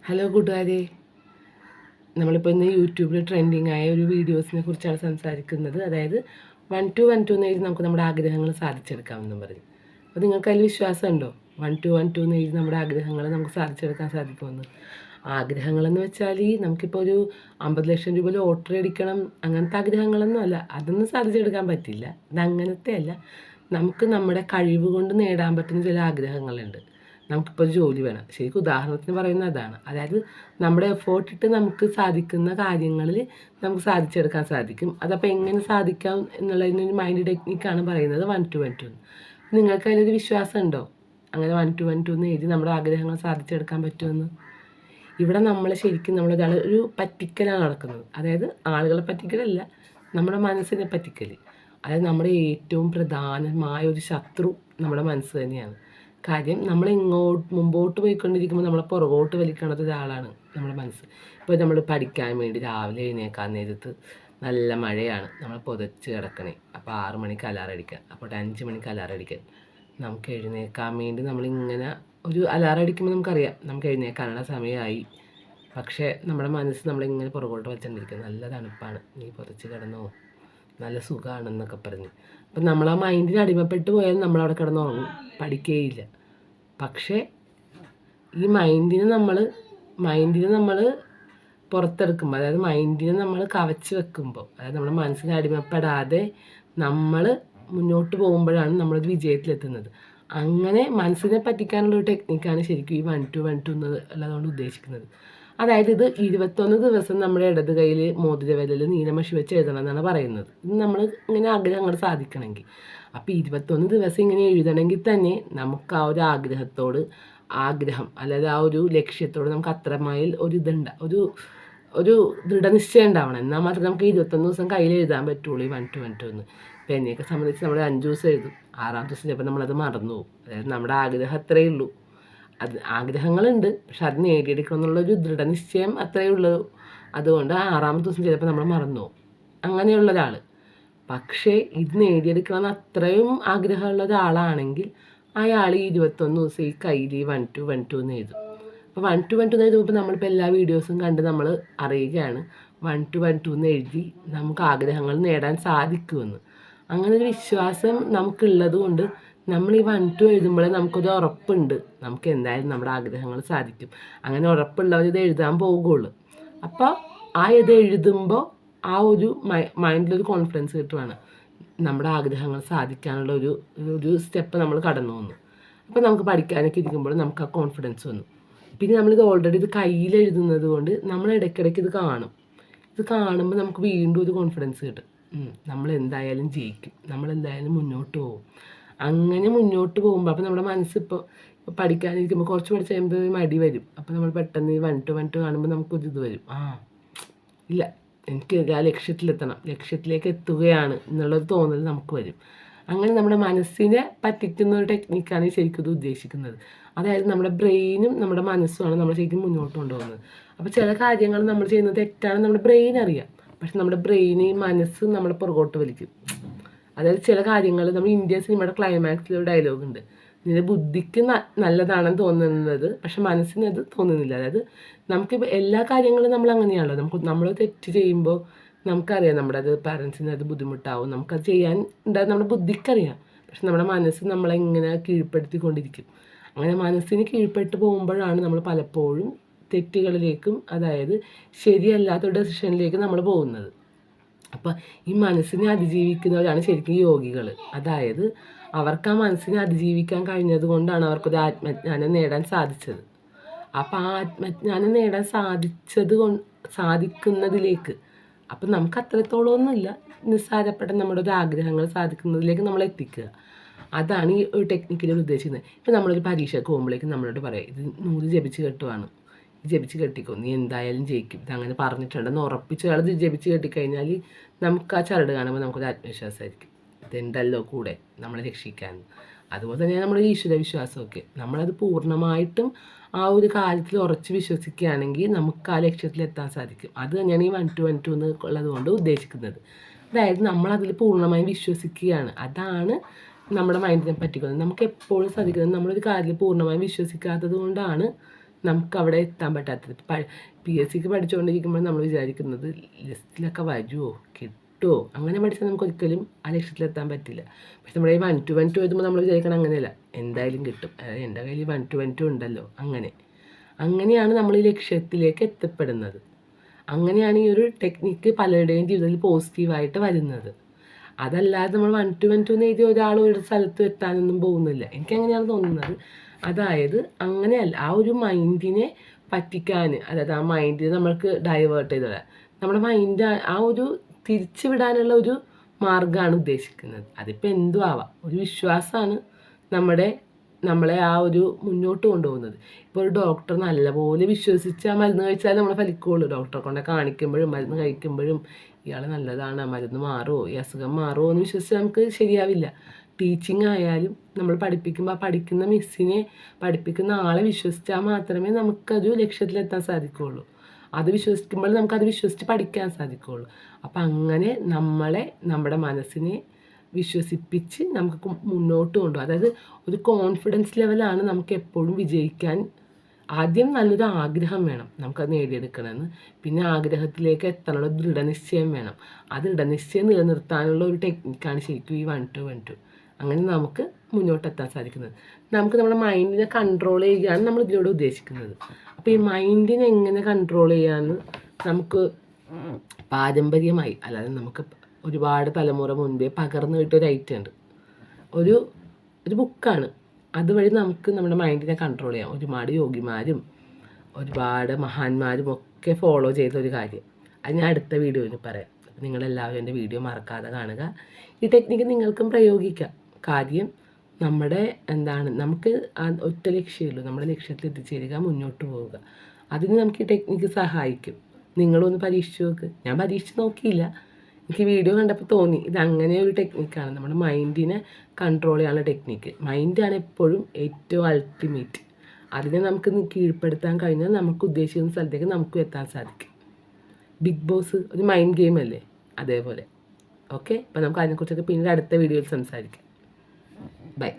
Hello കൂട്ടുകാരെ, നമ്മളിപ്പോൾ ഇന്ന് യൂട്യൂബിൽ ട്രെൻഡിങ് ആയ ഒരു വീഡിയോസിനെ കുറിച്ചാണ് സംസാരിക്കുന്നത്. അതായത് 1 to 1 2 എന്ന് എഴുതി നമുക്ക് നമ്മുടെ ആഗ്രഹങ്ങൾ സാധിച്ചെടുക്കാമെന്നും പറഞ്ഞു. അപ്പോൾ നിങ്ങൾക്ക് അതിൽ വിശ്വാസമുണ്ടോ? 1 to 1 2 എന്ന് എഴുതി നമ്മുടെ ആഗ്രഹങ്ങൾ നമുക്ക് സാധിച്ചെടുക്കാൻ സാധിക്കുമെന്ന്. ആഗ്രഹങ്ങളെന്ന് വെച്ചാൽ നമുക്കിപ്പോൾ ഒരു 50 ലക്ഷം രൂപ ലോട്ടറി അടിക്കണം അങ്ങനത്തെ ആഗ്രഹങ്ങളൊന്നും അല്ല. അതൊന്നും സാധിച്ചെടുക്കാൻ പറ്റില്ല. അതങ്ങനത്തെ അല്ല. നമുക്ക് നമ്മുടെ കഴിവ് കൊണ്ട് നേടാൻ പറ്റുന്ന ചില ആഗ്രഹങ്ങളുണ്ട്. നമുക്കിപ്പോൾ ജോലി വേണം. ശരിക്കും ഉദാഹരണത്തിന് പറയുന്നത് അതാണ്. അതായത് നമ്മുടെ എഫേർട്ട് ഇട്ട് നമുക്ക് സാധിക്കുന്ന കാര്യങ്ങളിൽ നമുക്ക് സാധിച്ചെടുക്കാൻ സാധിക്കും. അതപ്പോൾ എങ്ങനെ സാധിക്കാം എന്നുള്ളതിനൊരു മൈൻഡ് ടെക്നിക്കാണ് പറയുന്നത് 1 to 1 2. നിങ്ങൾക്ക് അതിലൊരു വിശ്വാസം ഉണ്ടോ? അങ്ങനെ 1 to 1 2 എന്ന് എഴുതി നമ്മുടെ ആഗ്രഹങ്ങൾ സാധിച്ചെടുക്കാൻ പറ്റുമെന്ന്. ഇവിടെ നമ്മൾ ശരിക്കും നമ്മളൊരാൾ ഒരു പറ്റിക്കലാണ് നടക്കുന്നത്. അതായത് ആളുകളെ പറ്റിക്കലല്ല, നമ്മുടെ മനസ്സിനെ പറ്റിക്കൽ. അതായത് നമ്മുടെ ഏറ്റവും പ്രധാനമായ ഒരു ശത്രു നമ്മുടെ മനസ്സ് തന്നെയാണ്. കാര്യം നമ്മൾ മുമ്പോട്ട് പോയിക്കൊണ്ടിരിക്കുമ്പോൾ നമ്മളെ പുറകോട്ട് വലിക്കണത് ഒരാളാണ് നമ്മുടെ മനസ്സ്. ഇപ്പോൾ നമ്മൾ പഠിക്കാൻ വേണ്ടി രാവിലെ എഴുന്നേക്കാൻ നേരത്ത് നല്ല മഴയാണ്, നമ്മൾ പുതച്ച് കിടക്കണേ. അപ്പോൾ 6 മണിക്ക് അലാറം അടിക്കാൻ, അപ്പോൾ 5 മണിക്ക് അലാറം അടിക്കാൻ. നമുക്ക് എഴുന്നേക്കാൻ വേണ്ടി നമ്മളിങ്ങനെ ഒരു അലാറം അടിക്കുമ്പോൾ നമുക്കറിയാം നമുക്ക് എഴുന്നേക്കാനുള്ള സമയമായി. പക്ഷേ നമ്മുടെ മനസ്സ് നമ്മളിങ്ങനെ പുറകോട്ട് വെച്ചുകൊണ്ടിരിക്കും. നല്ല തണുപ്പാണ്, നീ പുതച്ച് കിടന്നോ, നല്ല സുഖമാണെന്നൊക്കെ പറഞ്ഞ്. അപ്പം നമ്മൾ ആ മൈൻഡിന് അടിമപ്പെട്ട് പോയാൽ നമ്മളവിടെ കിടന്നുറങ്ങും, പഠിക്കുകയില്ല. പക്ഷേ ഈ മൈൻഡിനെ നമ്മൾ പുറത്തെടുക്കുമ്പോൾ, അതായത് മൈൻഡിനെ നമ്മൾ കവച്ച് വെക്കുമ്പോൾ, അതായത് നമ്മുടെ മനസ്സിന് അടിമപ്പെടാതെ നമ്മൾ മുന്നോട്ട് പോകുമ്പോഴാണ് നമ്മളൊരു വിജയത്തിലെത്തുന്നത്. അങ്ങനെ മനസ്സിനെ പറ്റിക്കാനുള്ള ഒരു ടെക്നിക്കാണ് ശരിക്കും ഈ 1 to 1 2 എന്നുള്ളതുകൊണ്ട് ഉദ്ദേശിക്കുന്നത്. അതായത് ഇത് 21 ദിവസം നമ്മുടെ ഇടത് കയ്യിൽ മോതിരവിരൽ നീലമഷി വെച്ച് എഴുതണം എന്നാണ് പറയുന്നത്. ഇത് നമ്മൾ ഇങ്ങനെ ആഗ്രഹങ്ങൾ സാധിക്കണമെങ്കിൽ. അപ്പോൾ 21 ദിവസം ഇങ്ങനെ എഴുതണമെങ്കിൽ തന്നെ നമുക്ക് ആ ഒരു ആഗ്രഹം അല്ലാതെ ആ ഒരു ലക്ഷ്യത്തോട് നമുക്ക് അത്രമേൽ ഒരു ദൃഢനിശ്ചയം ഉണ്ടാവണം. എന്നാൽ മാത്രമേ നമുക്ക് 21 ദിവസം കയ്യിൽ എഴുതാൻ പറ്റുള്ളൂ ഈ 1 to 1 2 എന്ന്. ഇപ്പോൾ എന്നെയൊക്കെ സംബന്ധിച്ച് നമ്മൾ 5 ദിവസം എഴുതും, 6-ാമത്തെ ദിവസം ചിലപ്പോൾ നമ്മളത് മറന്നു പോകും. അതായത് നമ്മുടെ ആഗ്രഹം അത്രയേ ഉള്ളൂ. അത് ആഗ്രഹങ്ങളുണ്ട്, പക്ഷെ അത് നേടിയെടുക്കണം എന്നുള്ളൊരു ദൃഢനിശ്ചയം അത്രയേ ഉള്ളൂ. അതുകൊണ്ട് 6-ാമത്തെ ദിവസം ചിലപ്പോൾ നമ്മൾ മറന്നു പോകും. അങ്ങനെയുള്ള ഒരാൾ. പക്ഷേ ഇത് നേടിയെടുക്കണമെന്ന് അത്രയും ആഗ്രഹമുള്ള ഒരാളാണെങ്കിൽ അയാൾ ഈ 21 ദിവസം ഈ കയ്യിൽ 1 to 1 2 എന്ന് എഴുതും. അപ്പോൾ 1 to 1 2 എന്ന് എഴുതുമ്പോൾ നമ്മളിപ്പോൾ എല്ലാ വീഡിയോസും കണ്ട് നമ്മൾ അറിയുകയാണ് 1 to 1 2 എന്ന് എഴുതി നമുക്ക് ആഗ്രഹങ്ങൾ നേടാൻ സാധിക്കുമെന്ന്. അങ്ങനെ ഒരു വിശ്വാസം നമുക്കുള്ളത് കൊണ്ട് നമ്മൾ ഈ 1 to എഴുതുമ്പോഴേ നമുക്കൊരു ഉറപ്പുണ്ട്, നമുക്ക് എന്തായാലും നമ്മുടെ ആഗ്രഹങ്ങൾ സാധിക്കും. അങ്ങനെ ഉറപ്പുള്ളവർ ഇത് എഴുതാൻ പോകുകയുള്ളൂ. അപ്പോൾ ഇത് എഴുതുമ്പോൾ ആ ഒരു മൈൻഡിലൊരു കോൺഫിഡൻസ് കിട്ടുവാണ്, നമ്മുടെ ആഗ്രഹങ്ങൾ സാധിക്കാനുള്ള ഒരു സ്റ്റെപ്പ് നമ്മൾ കടന്നു വന്നു. അപ്പോൾ നമുക്ക് പഠിക്കാനൊക്കെ ഇരിക്കുമ്പോൾ നമുക്ക് ആ കോൺഫിഡൻസ് വന്നു. പിന്നെ നമ്മളിത് ഓൾറെഡി ഇത് കയ്യിൽ എഴുതുന്നത് കൊണ്ട് നമ്മൾ ഇടയ്ക്കിടയ്ക്ക് ഇത് കാണും. ഇത് കാണുമ്പോൾ നമുക്ക് വീണ്ടും ഒരു കോൺഫിഡൻസ് കിട്ടും. നമ്മൾ എന്തായാലും ജയിക്കും, നമ്മളെന്തായാലും മുന്നോട്ട് പോകും. അങ്ങനെ മുന്നോട്ട് പോകുമ്പോൾ അപ്പോൾ നമ്മുടെ മനസ്സിപ്പോൾ പഠിക്കാനിരിക്കുമ്പോൾ കുറച്ച് പഠിച്ച് കഴിയുമ്പോൾ ഒരു മടി വരും. അപ്പോൾ നമ്മൾ പെട്ടെന്ന് ഈ 1 to 1 2 കാണുമ്പോൾ നമുക്കൊരിത് വരും, ഇല്ല എനിക്ക് ആ ലക്ഷ്യത്തിലേക്ക് എത്തുകയാണ് എന്നുള്ളൊരു തോന്നൽ നമുക്ക് വരും. അങ്ങനെ നമ്മുടെ മനസ്സിനെ പറ്റിക്കുന്ന ഒരു ടെക്നിക്കാണ് ശരിക്കും ഇത് ഉദ്ദേശിക്കുന്നത്. അതായത് നമ്മുടെ ബ്രെയിനും നമ്മുടെ മനസ്സുമാണ് നമ്മൾ ശരിക്കും മുന്നോട്ട് കൊണ്ടുപോകുന്നത്. അപ്പോൾ ചില കാര്യങ്ങൾ നമ്മൾ ചെയ്യുന്നത് തെറ്റാണ് നമ്മുടെ ബ്രെയിൻ അറിയാം, പക്ഷെ നമ്മുടെ ബ്രെയിന് ഈ മനസ്സ് നമ്മളെ പുറകോട്ട് വലിക്കും. അതായത് ചില കാര്യങ്ങൾ നമ്മൾ ഇന്ത്യൻ സിനിമയുടെ ക്ലൈമാക്സിലൊരു ഡയലോഗുണ്ട്, നിന്റെ ബുദ്ധിക്ക് നല്ലതാണെന്ന് തോന്നുന്നത് പക്ഷെ മനസ്സിന് അത് തോന്നുന്നില്ല. അതായത് നമുക്കിപ്പോൾ എല്ലാ കാര്യങ്ങളും നമ്മൾ അങ്ങനെയാണല്ലോ, നമ്മൾ തെറ്റ് ചെയ്യുമ്പോൾ നമുക്കറിയാം നമ്മുടെ അത് പാരൻസിന് അത് ബുദ്ധിമുട്ടാവും, നമുക്കത് ചെയ്യാൻ ഉണ്ടാകും, നമ്മുടെ ബുദ്ധിക്കറിയാം. പക്ഷെ നമ്മുടെ മനസ്സ് നമ്മളെ ഇങ്ങനെ കീഴ്പ്പെടുത്തിക്കൊണ്ടിരിക്കും. അങ്ങനെ മനസ്സിന് കീഴ്പ്പെട്ട് പോകുമ്പോഴാണ് നമ്മൾ പലപ്പോഴും തെറ്റുകളിലേക്കും അതായത് ശരിയല്ലാത്ത ഡെസിഷനിലേക്ക് നമ്മൾ പോകുന്നത്. അപ്പോൾ ഈ മനസ്സിനെ അതിജീവിക്കുന്നവരാണ് ശരിക്കും യോഗികൾ. അതായത് അവർക്ക് ആ മനസ്സിനെ അതിജീവിക്കാൻ കഴിഞ്ഞത് കൊണ്ടാണ് അവർക്കൊരു ആത്മജ്ഞാനം നേടാൻ സാധിച്ചത്. അപ്പോൾ ആ ആത്മജ്ഞാനം നേടാൻ സാധിക്കുന്നതിലേക്ക് അപ്പം നമുക്ക് അത്രത്തോളമൊന്നുമില്ല, നിസ്സാരപ്പെട്ട നമ്മുടെ ഒരു ആഗ്രഹങ്ങൾ സാധിക്കുന്നതിലേക്ക് നമ്മൾ എത്തിക്കുക. അതാണ് ഈ ഒരു ടെക്നിക്കിലൂടെ ഉദ്ദേശിക്കുന്നത്. ഇപ്പം നമ്മളൊരു പരീക്ഷയ്ക്ക് പോകുമ്പോഴേക്കും നമ്മളോട് പറയാം, ഇത് 100 ജപിച്ച് കെട്ടുവാണ്, ജപിച്ച് കെട്ടിക്കോ, നീ എന്തായാലും ജയിക്കും, ഇതങ്ങനെ പറഞ്ഞിട്ടുണ്ടെന്ന് ഉറപ്പിച്ച് അത് ജപിച്ച് കെട്ടിക്കഴിഞ്ഞാൽ നമുക്ക് ആ ചരട് കാണുമ്പോൾ നമുക്കൊരു ആത്മവിശ്വാസമായിരിക്കും, ഇതുണ്ടല്ലോ കൂടെ നമ്മളെ രക്ഷിക്കാൻ. അതുപോലെ തന്നെ നമ്മുടെ ഈശ്വര വിശ്വാസമൊക്കെ നമ്മളത് പൂർണ്ണമായിട്ടും ആ ഒരു കാര്യത്തിൽ ഉറച്ച് വിശ്വസിക്കുകയാണെങ്കിൽ നമുക്ക് ആ ലക്ഷ്യത്തിലെത്താൻ സാധിക്കും. അത് തന്നെയാണ് ഈ 1 to 1 2 എന്നുള്ളത് കൊണ്ട് ഉദ്ദേശിക്കുന്നത്. അതായത് നമ്മളതിൽ പൂർണ്ണമായും വിശ്വസിക്കുകയാണ്. അതാണ് നമ്മുടെ മൈൻഡിനെ പറ്റിക്കുന്നത്. നമുക്ക് എപ്പോഴും സാധിക്കുന്നത് നമ്മളൊരു കാര്യത്തിൽ പൂർണ്ണമായും വിശ്വസിക്കാത്തത് കൊണ്ടാണ് നമുക്ക് അവിടെ എത്താൻ പറ്റാത്തത്. PSCക്ക് പഠിച്ചുകൊണ്ടിരിക്കുമ്പോൾ നമ്മൾ വിചാരിക്കുന്നത് ലിസ്റ്റിലൊക്കെ വരുമോ, കിട്ടുമോ, അങ്ങനെ പഠിച്ചാൽ നമുക്ക് ഒരിക്കലും ആ ലക്ഷ്യത്തിലെത്താൻ പറ്റില്ല. പക്ഷെ നമ്മുടെ ഈ 1 to 1 to എഴുതുമ്പോൾ നമ്മൾ വിചാരിക്കണം അങ്ങനെയല്ല, എന്തായാലും കിട്ടും, എൻ്റെ കയ്യിൽ 1 to 1 to ഉണ്ടല്ലോ. അങ്ങനെയാണ് നമ്മൾ ഈ ലക്ഷ്യത്തിലേക്ക് എത്തപ്പെടുന്നത്. അങ്ങനെയാണ് ഈ ഒരു ടെക്നിക്ക് പലരുടെയും ജീവിതത്തിൽ പോസിറ്റീവായിട്ട് വരുന്നത്. അതല്ലാതെ നമ്മൾ 1 to 1 to എഴുതി ഒരാൾ ഒരു സ്ഥലത്ത് എത്താനൊന്നും പോകുന്നില്ല. എനിക്കങ്ങനെയാണ് തോന്നുന്നത്. അതായത് അങ്ങനെയല്ല, ആ ഒരു മൈൻഡിനെ പറ്റിക്കാൻ, അതായത് ആ മൈൻഡിനെ നമ്മൾക്ക് ഡൈവേർട്ട് ചെയ്തത്, നമ്മുടെ മൈൻഡ് ആ ഒരു തിരിച്ചു വിടാനുള്ള ഒരു മാർഗ്ഗമാണ് ഉദ്ദേശിക്കുന്നത്. അതിപ്പോൾ എന്തും ആവാം, ഒരു വിശ്വാസമാണ് നമ്മളെ ആ ഒരു മുന്നോട്ട് കൊണ്ടുപോകുന്നത്. ഇപ്പോൾ ഒരു ഡോക്ടർ നല്ലപോലെ വിശ്വസിച്ച് ആ മരുന്ന് കഴിച്ചാൽ നമ്മൾ ഫലിക്കുകയുള്ളൂ. ഡോക്ടറെ കൊണ്ട് കാണിക്കുമ്പോഴും മരുന്ന് കഴിക്കുമ്പോഴും ഇയാൾ നല്ലതാണ്, മരുന്ന് മാറുമോ, ഈ അസുഖം മാറുമോ എന്ന് വിശ്വസിച്ച് നമുക്ക് ശരിയാവില്ല. ടീച്ചിങ് ആയാലും നമ്മൾ പഠിപ്പിക്കുമ്പോൾ ആ പഠിക്കുന്ന മിസ്സിനെ, പഠിപ്പിക്കുന്ന ആളെ വിശ്വസിച്ചാൽ മാത്രമേ നമുക്കത് ലക്ഷ്യത്തിലെത്താൻ സാധിക്കുകയുള്ളൂ. അത് വിശ്വസിക്കുമ്പോൾ നമുക്കത് വിശ്വസിച്ച് പഠിക്കാൻ സാധിക്കുകയുള്ളൂ. അപ്പം അങ്ങനെ നമ്മുടെ മനസ്സിനെ വിശ്വസിപ്പിച്ച് നമുക്ക് മുന്നോട്ട് കൊണ്ടുപോകും. അതായത് ഒരു കോൺഫിഡൻസ് ലെവലാണ് നമുക്ക് എപ്പോഴും വിജയിക്കാൻ. ആദ്യം നല്ലൊരു ആഗ്രഹം വേണം നമുക്കത് നേടിയെടുക്കണമെന്ന്. പിന്നെ ആഗ്രഹത്തിലേക്ക് എത്താനുള്ള ദൃഢനിശ്ചയം വേണം. ആ ദൃഢനിശ്ചയം നിലനിർത്താനുള്ള ഒരു ടെക്നിക്കാണ് ശരിക്കും ഈ 1 to 1 to. അങ്ങനെ നമുക്ക് മുന്നോട്ടെത്താൻ സാധിക്കുന്നത്. നമുക്ക് നമ്മുടെ മൈൻഡിനെ കൺട്രോൾ ചെയ്യുകയാണ് നമ്മൾ ഇതിലൂടെ ഉദ്ദേശിക്കുന്നത്. അപ്പോൾ ഈ മൈൻഡിനെ എങ്ങനെ കൺട്രോൾ ചെയ്യാമെന്ന് നമുക്ക് പാരമ്പര്യമായി, അല്ലാതെ നമുക്ക് ഒരുപാട് തലമുറ മുൻപേ പകർന്നു കിട്ടിയൊരു ഐറ്റം ഉണ്ട്. ഒരു ബുക്കാണ്. അതുവഴി നമുക്ക് നമ്മുടെ മൈൻഡിനെ കൺട്രോൾ ചെയ്യാം. ഒരുപാട് യോഗിമാരും ഒരുപാട് മഹാന്മാരും ഒക്കെ ഫോളോ ചെയ്ത ഒരു കാര്യം. അത് ഞാൻ അടുത്ത വീഡിയോയിൽ പറയാം. അപ്പോൾ നിങ്ങളെല്ലാവരും എൻ്റെ വീഡിയോ മറക്കാതെ കാണുക. ഈ ടെക്നിക്ക് നിങ്ങൾക്കും പ്രയോഗിക്കാം. കാര്യം നമുക്ക് ഒറ്റ ലക്ഷ്യമുള്ളൂ, നമ്മുടെ ലക്ഷ്യത്തിൽ എത്തിച്ചേരുക, മുന്നോട്ട് പോവുക. അതിന് നമുക്ക് ഈ ടെക്നിക്ക് സഹായിക്കും. നിങ്ങളൊന്ന് പരീക്ഷിച്ച് നോക്ക്. ഞാൻ പരീക്ഷിച്ച് നോക്കിയില്ല, എനിക്ക് വീഡിയോ കണ്ടപ്പോൾ തോന്നി ഇതങ്ങനെ ഒരു ടെക്നിക്കാണ്. നമ്മുടെ മൈൻഡിനെ കൺട്രോൾ ചെയ്യാനുള്ള ടെക്നിക്ക്. മൈൻഡാണ് എപ്പോഴും ഏറ്റവും അൾട്ടിമേറ്റ്. അതിനെ നമുക്ക് കീഴ്പ്പെടുത്താൻ കഴിഞ്ഞാൽ നമുക്ക് ഉദ്ദേശിക്കുന്ന സ്ഥലത്തേക്ക് നമുക്കും എത്താൻ സാധിക്കും. ബിഗ് ബോസ് ഒരു മൈൻഡ് ഗെയിം അല്ലേ, അതേപോലെ. ഓക്കെ, അപ്പോൾ നമുക്ക് അതിനെക്കുറിച്ചൊക്കെ പിന്നീട് അടുത്ത വീഡിയോയിൽ സംസാരിക്കാം. ബൈ.